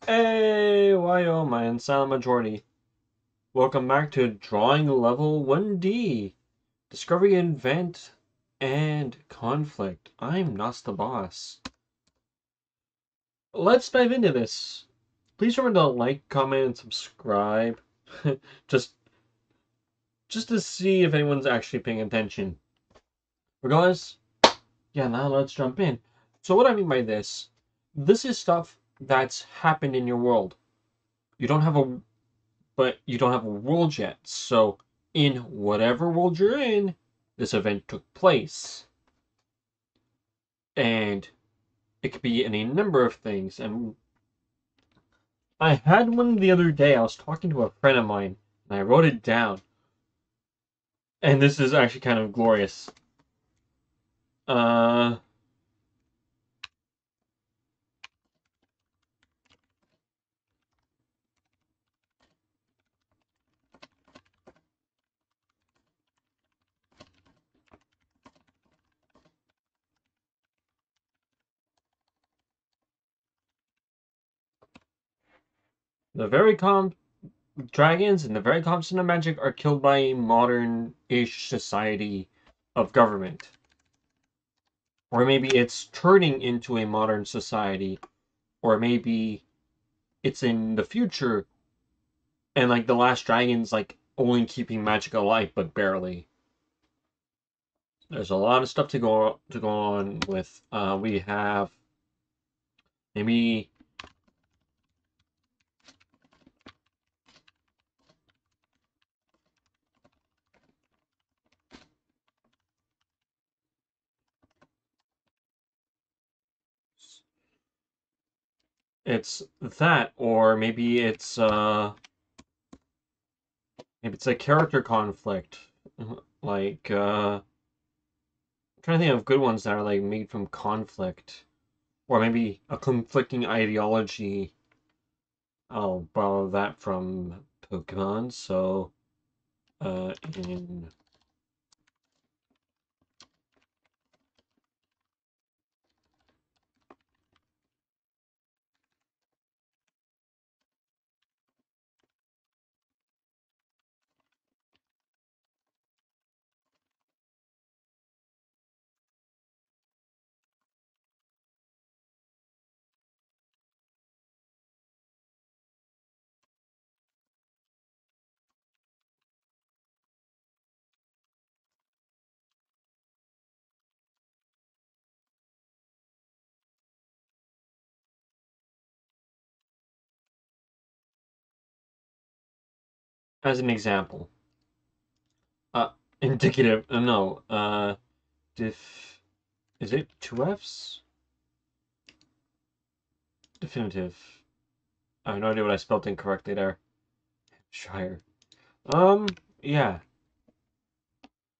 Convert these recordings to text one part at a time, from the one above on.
Hey, why oh my silent majority. Welcome back to Drawing Level 1D. Discovery, Event, and Conflict. I'm Nas the Boss. Let's dive into this. Please remember to like, comment, and subscribe. just just to see if anyone's actually paying attention. Regardless, yeah, now let's jump in. So what I mean by this is stuff that's happened in your world. You don't have a but you don't have a world yet. So, in whatever world you're in, this event took place. And it could be any number of things. And I had one the other day. I was talking to a friend of mine, and I wrote it down. And this is actually kind of glorious. Uh, the very calm dragons and the very constant of magic are killed by a modern-ish society of government. Or maybe it's turning into a modern society. Or maybe it's in the future and like the last dragon's like only keeping magic alive but barely. There's a lot of stuff to go on with. We have maybe it's that, or maybe it's a character conflict. Like I'm trying to think of good ones that are like made from conflict. Or maybe a conflicting ideology. I'll borrow that from Pokemon, so in as an example. Uh, indicative. No. Def. Is it two F's? Definitive. I have no idea what I spelled incorrectly there. Shire. Um. Yeah.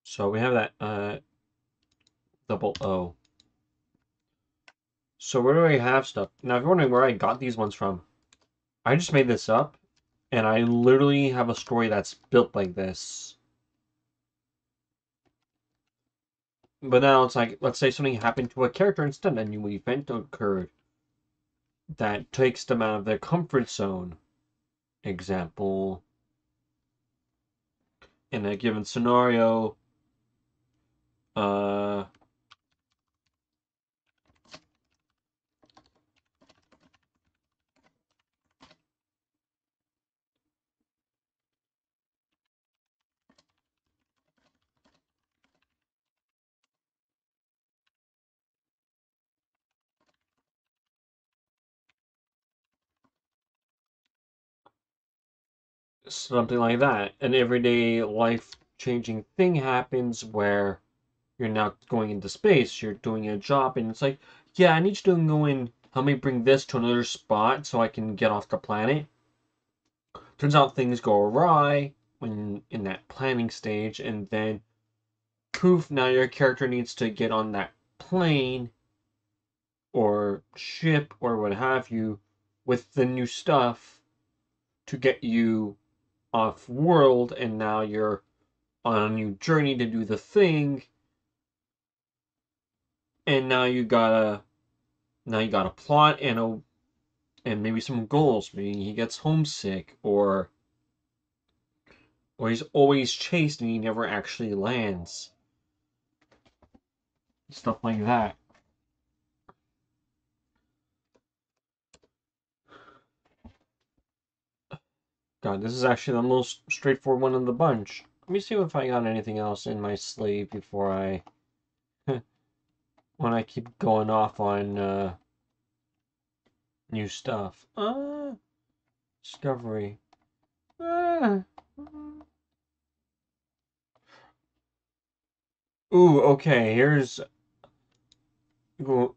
So we have that. Double O. So where do I have stuff? Now, if you're wondering where I got these ones from, I just made this up, and I literally have a story that's built like this. But now it's like, let's say something happened to a character instead, a new event occurred that takes them out of their comfort zone. Example, in a given scenario, uh, something like that. An everyday life changing thing happens where you're now going into space, you're doing a job, and it's like, yeah, I need you to go in, help me bring this to another spot so I can get off the planet. Turns out things go awry when in that planning stage, and then poof, now your character needs to get on that plane or ship or what have you with the new stuff to get you off world, and now you're on a new journey to do the thing, and now you got a plot and and maybe some goals. Maybe he gets homesick, or he's always chased and he never actually lands. Stuff like that. God, this is actually the most straightforward one of the bunch. Let me see if I got anything else in my sleeve before I when I keep going off on new stuff. Discovery. Uh, ooh, okay. Here's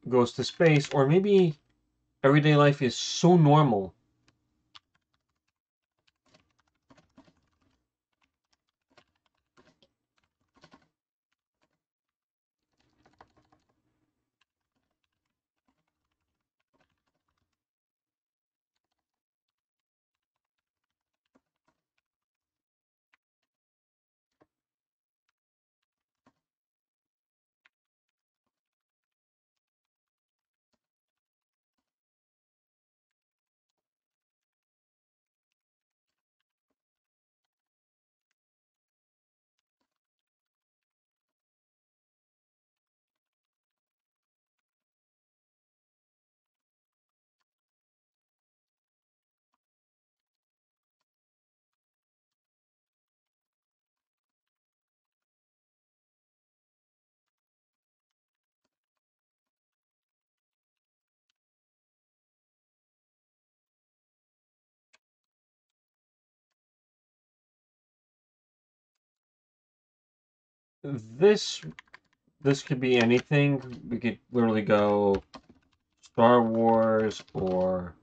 goes to space, or maybe everyday life is so normal. This this could be anything. We could literally go Star Wars or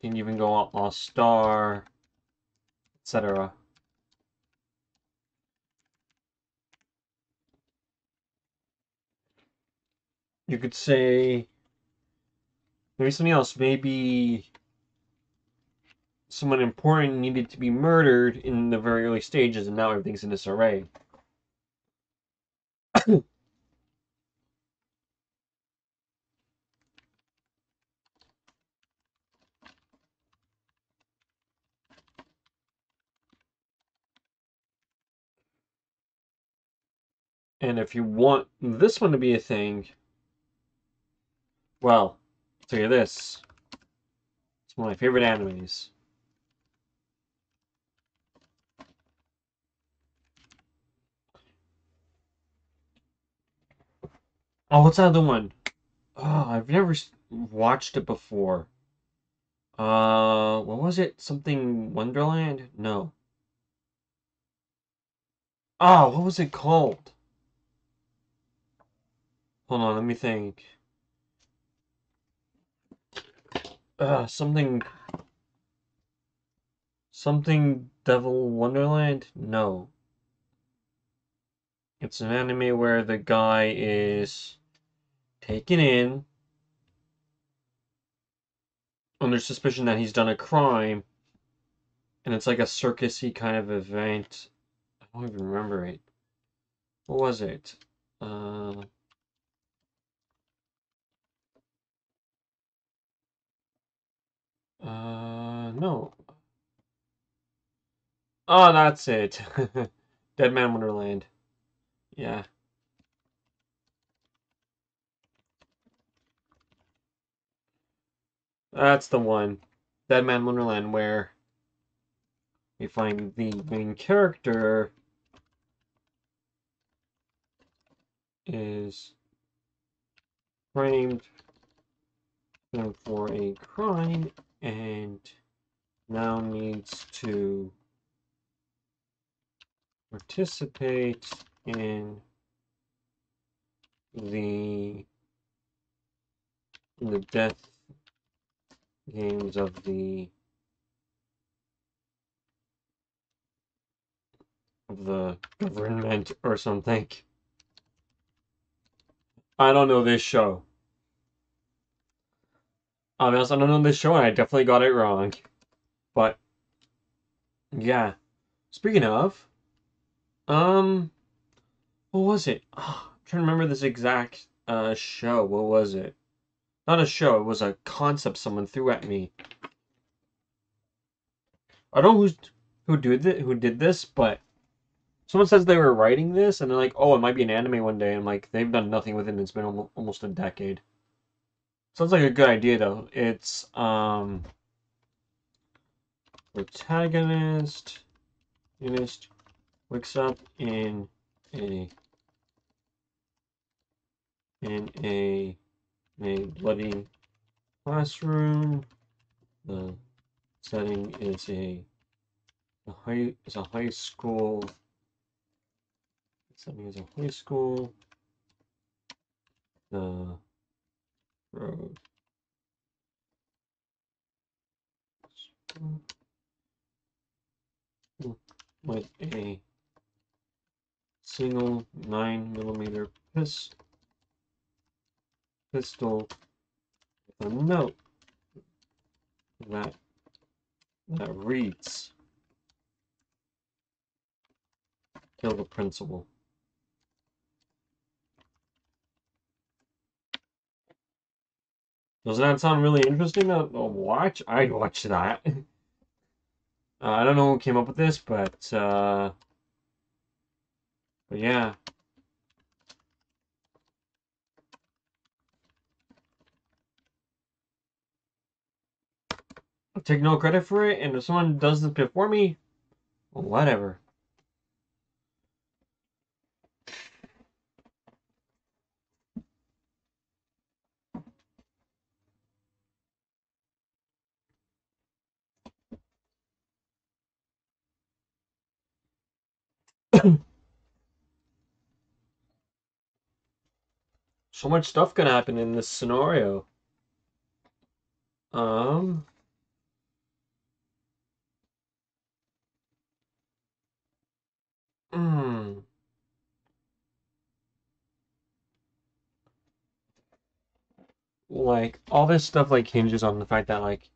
can even go Outlaw Star, etc. You could say maybe something else. Maybe someone important needed to be murdered in the very early stages, and now everything's in disarray. And if you want this one to be a thing, well, I'll tell you this. It's one of my favorite animes. Oh, what's that other one? Oh, I've never watched it before. What was it? Something Wonderland? No. Oh, what was it called? Hold on, let me think. Something Devil Wonderland? No. It's an anime where the guy is taken in under suspicion that he's done a crime, and it's like a circusy kind of event. I don't even remember it. What was it? Uh, no. Oh, that's it. Deadman Wonderland. Yeah, that's the one. Deadman Wonderland, where we find the main character is framed for a crime and now needs to participate in the death games of the government or something. I don't know this show. I'll be honest, I don't know this show, and I definitely got it wrong. But yeah. Speaking of, what was it? Oh, trying to remember this exact show. What was it? Not a show. It was a concept someone threw at me. I don't know who did this, but someone says they were writing this, and they're like, "Oh, it might be an anime one day." And like, they've done nothing with it. And it's been almost a decade. Sounds like a good idea though. It's protagonist wakes up a in a bloody classroom. The setting is a high school. The setting is a high school. The road with a single 9mm pistol with a note that reads, "Kill the principal." Doesn't that sound really interesting to watch? I'd watch that. I don't know who came up with this, but yeah. I'll take no credit for it, and if someone does this before me, whatever. So much stuff can happen in this scenario. Um, mm, like all this stuff like hinges on the fact that like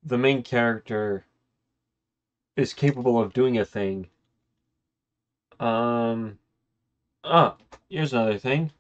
the main character is capable of doing a thing. Um, ah, here's another thing.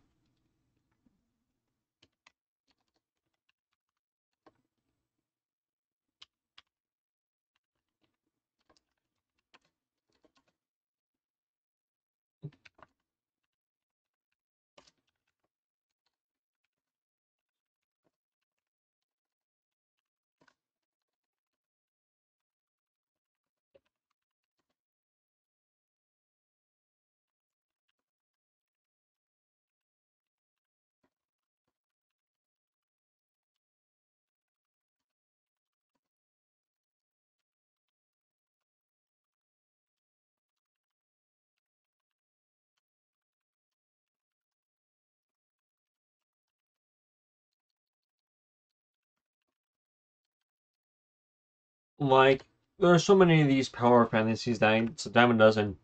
Like there are so many of these power fantasies that it's a dime a dozen.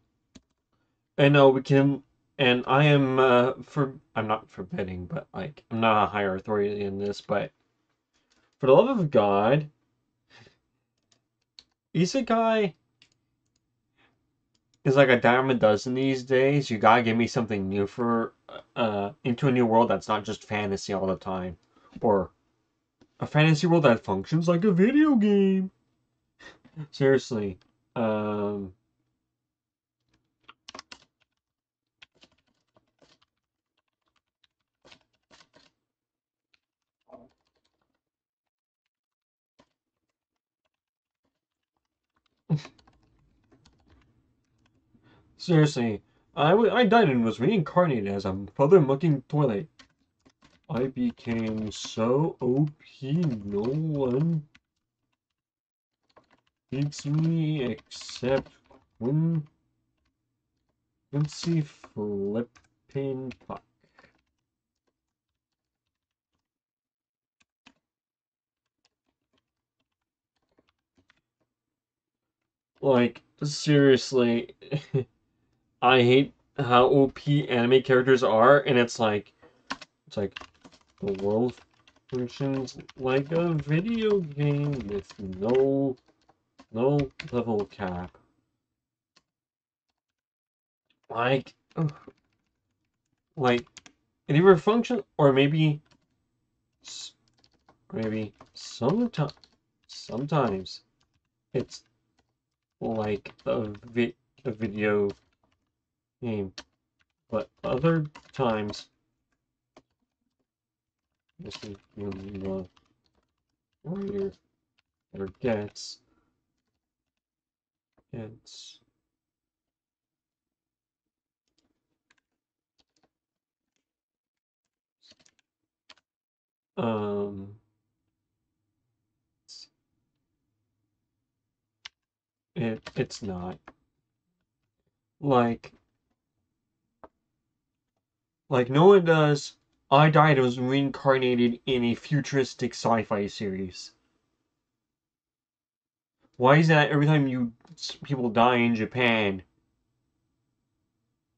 I know we can, and I am I'm not forbidding, but like I'm not a higher authority in this, but for the love of God, Isekai is like a dime a dozen these days. You gotta give me something new for into a new world that's not just fantasy all the time, or a fantasy world that functions like a video game. Seriously, um, seriously, I died and was reincarnated as a mother-mucking toilet. I became so OP, no one beats me except Quincy Flippin' Puck. Like, seriously, I hate how OP anime characters are, and it's like the world functions like a video game with no level cap. Like, ugh, Like, it either functions, or maybe sometimes it's like a video game, but other times this is when the warrior or gets um it's not like no one does. I died and was reincarnated in a futuristic sci-fi series. Why is that every time people die in Japan,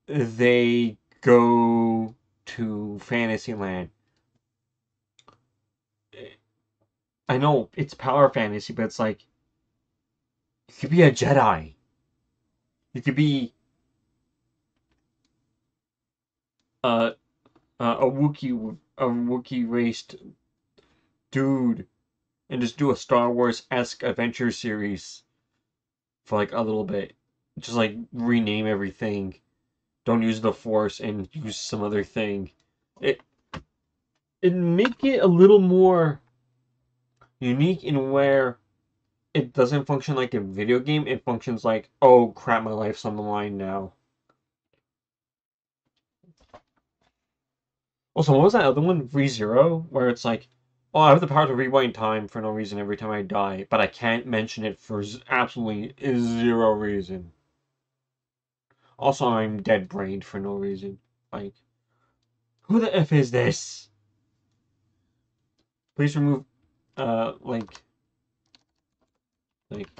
they go to Fantasyland? I know it's power fantasy, but it's like you could be a Jedi. You could be a Wookiee raced dude and just do a Star Wars esque adventure series for like a little bit. Just like rename everything. Don't use the Force and use some other thing. It make it a little more unique in where it doesn't function like a video game. It functions like, oh crap, my life's on the line now. Also, what was that other one? ReZero? Where it's like, oh, I have the power to rewind time for no reason every time I die, but I can't mention it for absolutely zero reason. Also, I'm dead-brained for no reason. Like, who the F is this? Please remove, like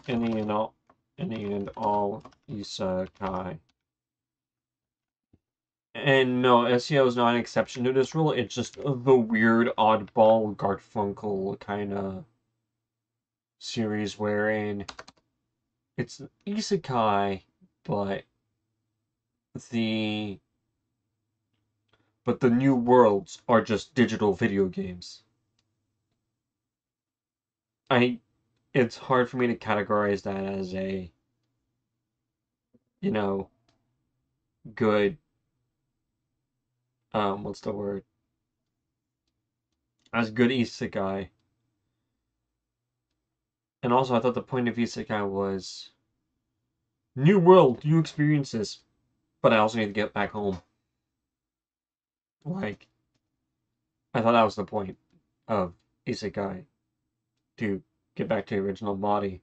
any and all Isekai. And no, SEO is not an exception to this rule. It's just the weird, oddball Garfunkel kind of series wherein it's isekai, but the new worlds are just digital video games. It's hard for me to categorize that as a, you know, good, what's the word? As good isekai. And also, I thought the point of isekai was new world, new experiences, but I also need to get back home. Like, I thought that was the point of isekai, to get back to the original body.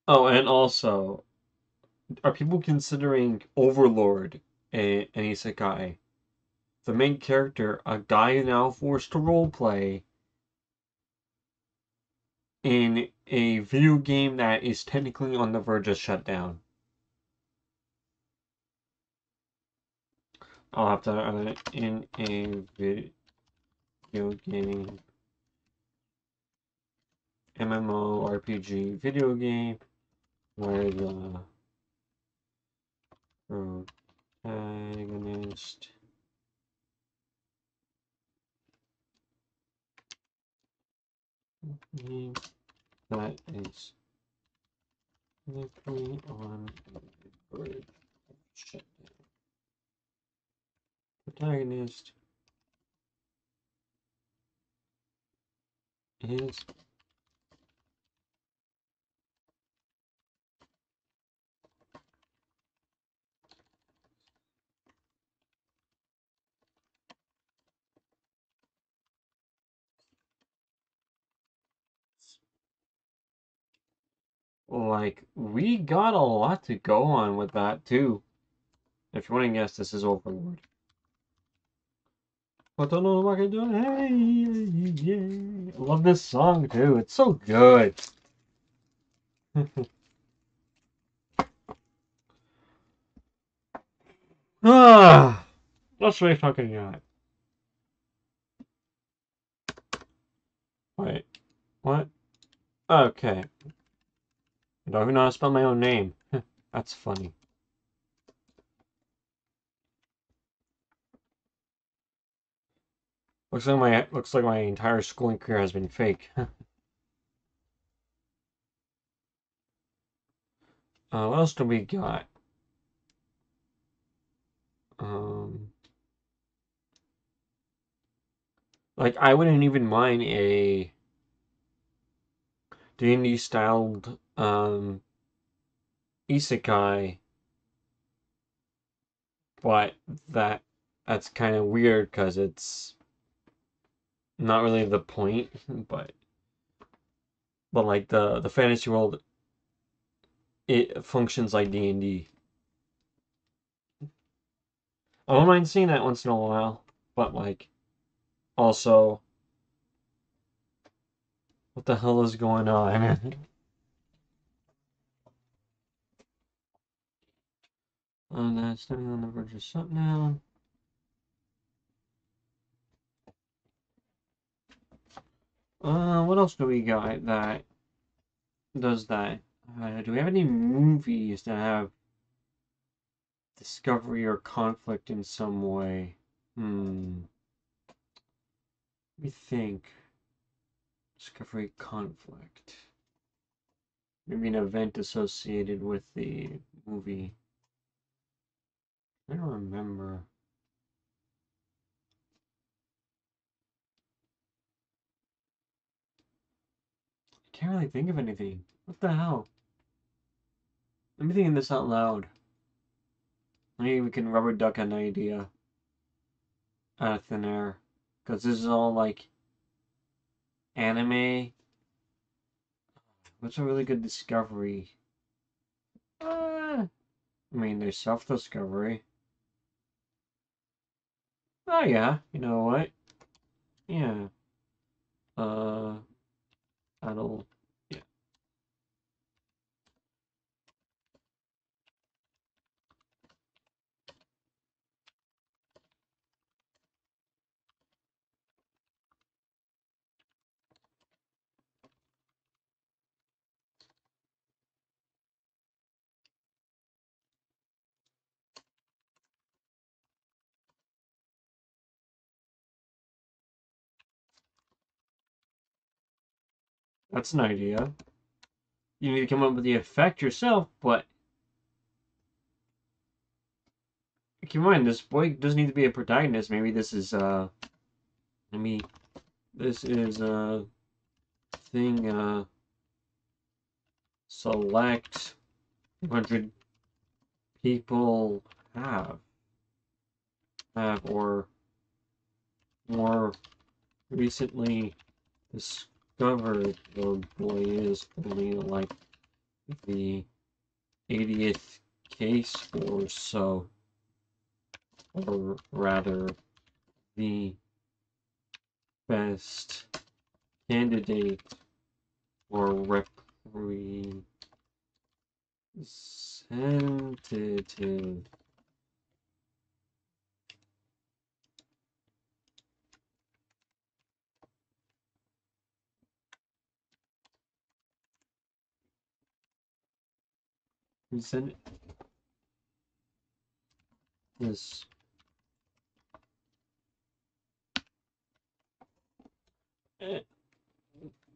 Oh, and also, are people considering Overlord an isekai? The main character, a guy now forced to roleplay in a video game that is technically on the verge of shutdown. I'll have to in a video game, MMORPG video game, where the protagonist that is technically on the verge of shutdown. Protagonist is like, we got a lot to go on with that too. If you want to guess, this is Overlord. But don't know what I do. Hey, yeah. I love this song too. It's so good. Ah, let's wait fucking got. Wait, what? Okay. I don't even know how to spell my own name. That's funny. Looks like my entire schooling career has been fake. What else do we got? Um, like I wouldn't even mind a D&D styled isekai, but that's kind of weird because it's not really the point. But like the fantasy world, it functions like D&D. I don't mind seeing that once in a while, but like also, what the hell is going on? That's standing on the verge of shutdown. What else do we got that does that? Do we have any movies that have discovery or conflict in some way? Let me think. Discovery conflict. Maybe an event associated with the movie. I don't remember. I can't really think of anything. What the hell? Let me think this out loud. Maybe we can rubber duck an idea out of thin air. Because this is all like anime. What's a really good discovery? I mean, there's self-discovery. Oh yeah, you know what? Yeah. Uh, that'll. Yeah, that's an idea. You need to come up with the effect yourself, but keep in mind, this boy doesn't need to be a protagonist. Maybe this is maybe this is a thing. Select 100 people have or more recently discovered the boy is only like the 80th case or so, or rather, the best candidate or representative. Present this.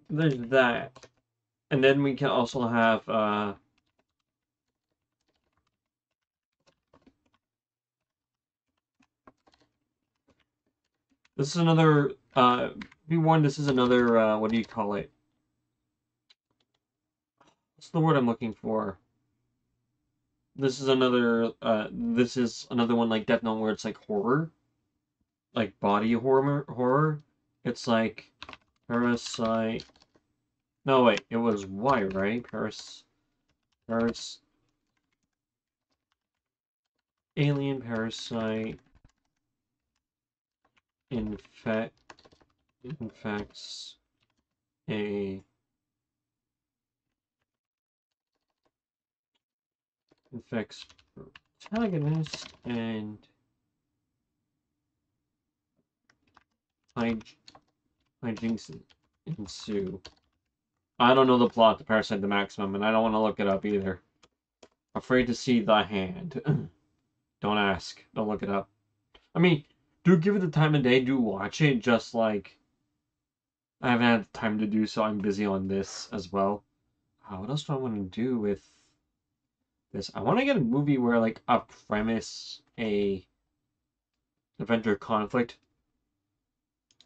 There's that. And then we can also have this is another V1, this is another what do you call it? What's the word I'm looking for? This is another one like Death Note where it's like horror. Like body horror. It's like Parasite. No wait, it was Y, right? Paris Alien Parasite infects a infects protagonist and hijinks ensue. I don't know the plot to Parasite the Maximum, and I don't want to look it up either. Afraid to see the hand. Don't ask. Don't look it up. I mean, do give it the time of day. Do watch it. Just like I haven't had time to do so. I'm busy on this as well. What else do I want to do with this? I want to get a movie where like a premise, a event or conflict.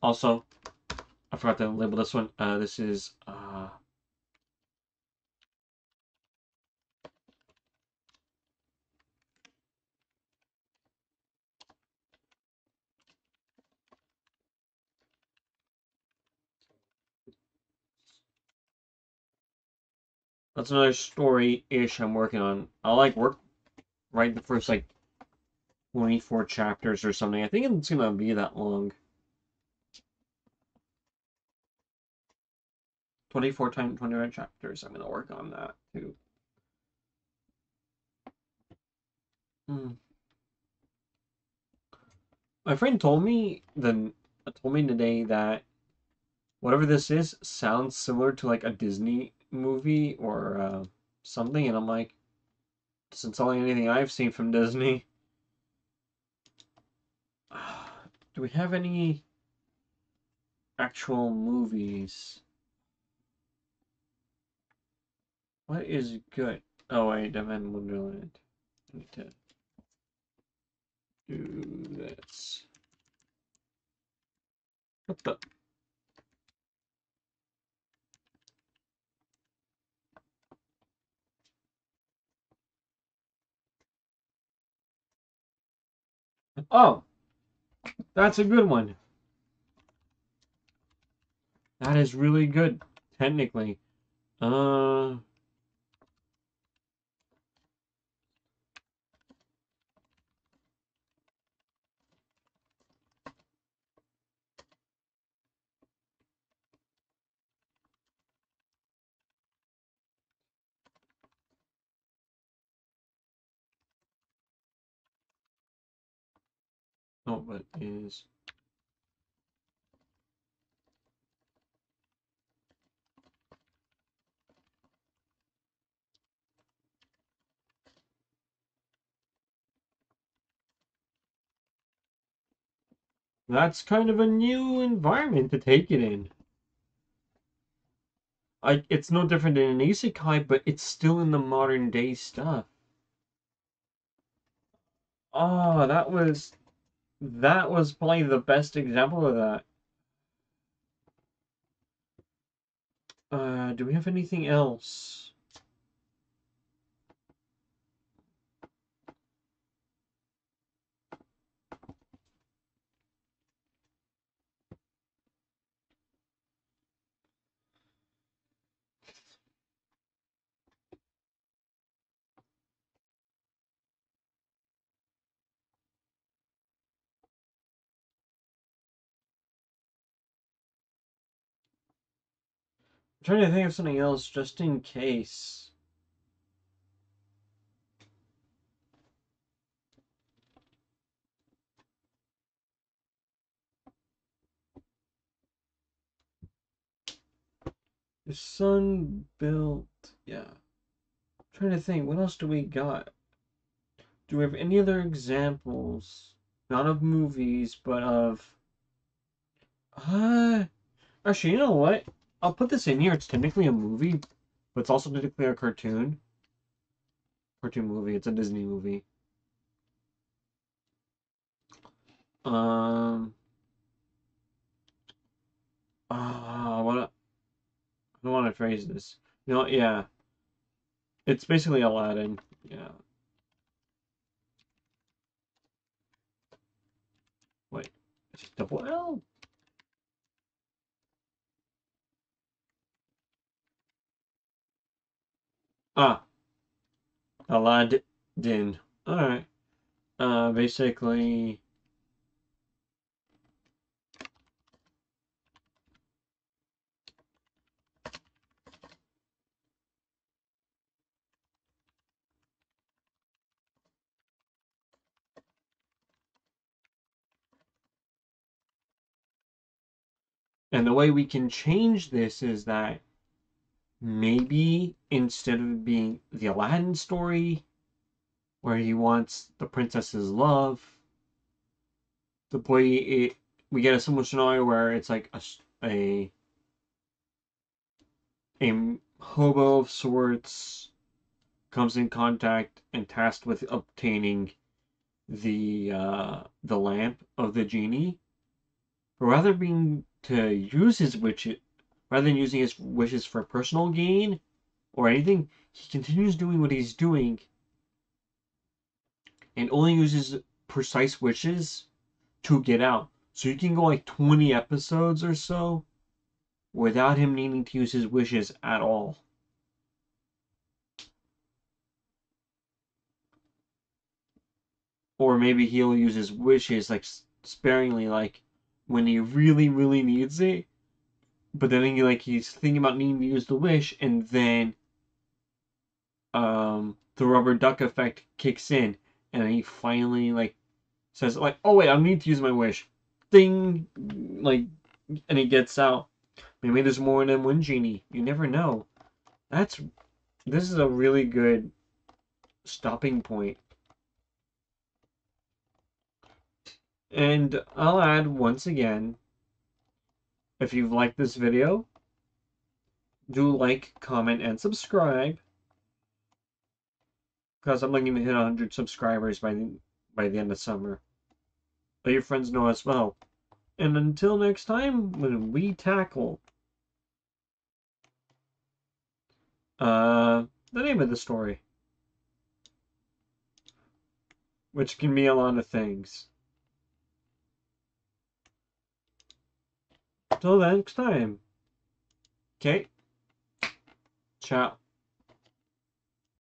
Also, I forgot to label this one. This is that's another story-ish I'm working on. I'll like write the first like 24 chapters or something. I think it's gonna be that long. 24 times 21 chapters. I'm gonna work on that too. Hmm. My friend told me today that whatever this is sounds similar to like a Disney movie or something, and I'm like, doesn't sound like anything I've seen from Disney. Do we have any actual movies? What is good? Oh wait, Deadman Wonderland. I need to do this. What the? Oh, that's a good one. That is really good, technically. Uh, oh, what is? That's kind of a new environment to take it in. It's no different than an isekai, but it's still in the modern day stuff. Oh, that was probably the best example of that. Do we have anything else? I'm trying to think of something else just in case. The sun built. Yeah. I'm trying to think. What else do we got? Do we have any other examples? Not of movies, but of. Uh, Actually, you know what? I'll put this in here. It's technically a movie, but it's also technically a cartoon. Cartoon movie. It's a Disney movie. Um. What? I don't want to phrase this. You know, yeah. It's basically Aladdin. Yeah. Wait. Is it double L? Ah, Aladdin. All right. Basically, and the way we can change this is that maybe instead of being the Aladdin story, where he wants the princess's love, the boy, we get a similar scenario where it's like a hobo of sorts comes in contact and tasked with obtaining the lamp of the genie. But rather being to use his wishes, rather than using his wishes for personal gain or anything, he continues doing what he's doing and only uses precise wishes to get out. So you can go like 20 episodes or so without him needing to use his wishes at all. Or maybe he'll use his wishes like sparingly, like when he really, really needs it. But then he's thinking about needing to use the wish, and then the rubber duck effect kicks in, and then he finally says oh wait, I need to use my wish. Ding, and he gets out. Maybe there's more than one genie. You never know. This is a really good stopping point. And I'll add once again, if you've liked this video, do like, comment, and subscribe. Because I'm looking to hit 100 subscribers by the end of summer. Let your friends know as well. And until next time, when we tackle the name of the story, which can be a lot of things. Till next time. Okay. Ciao.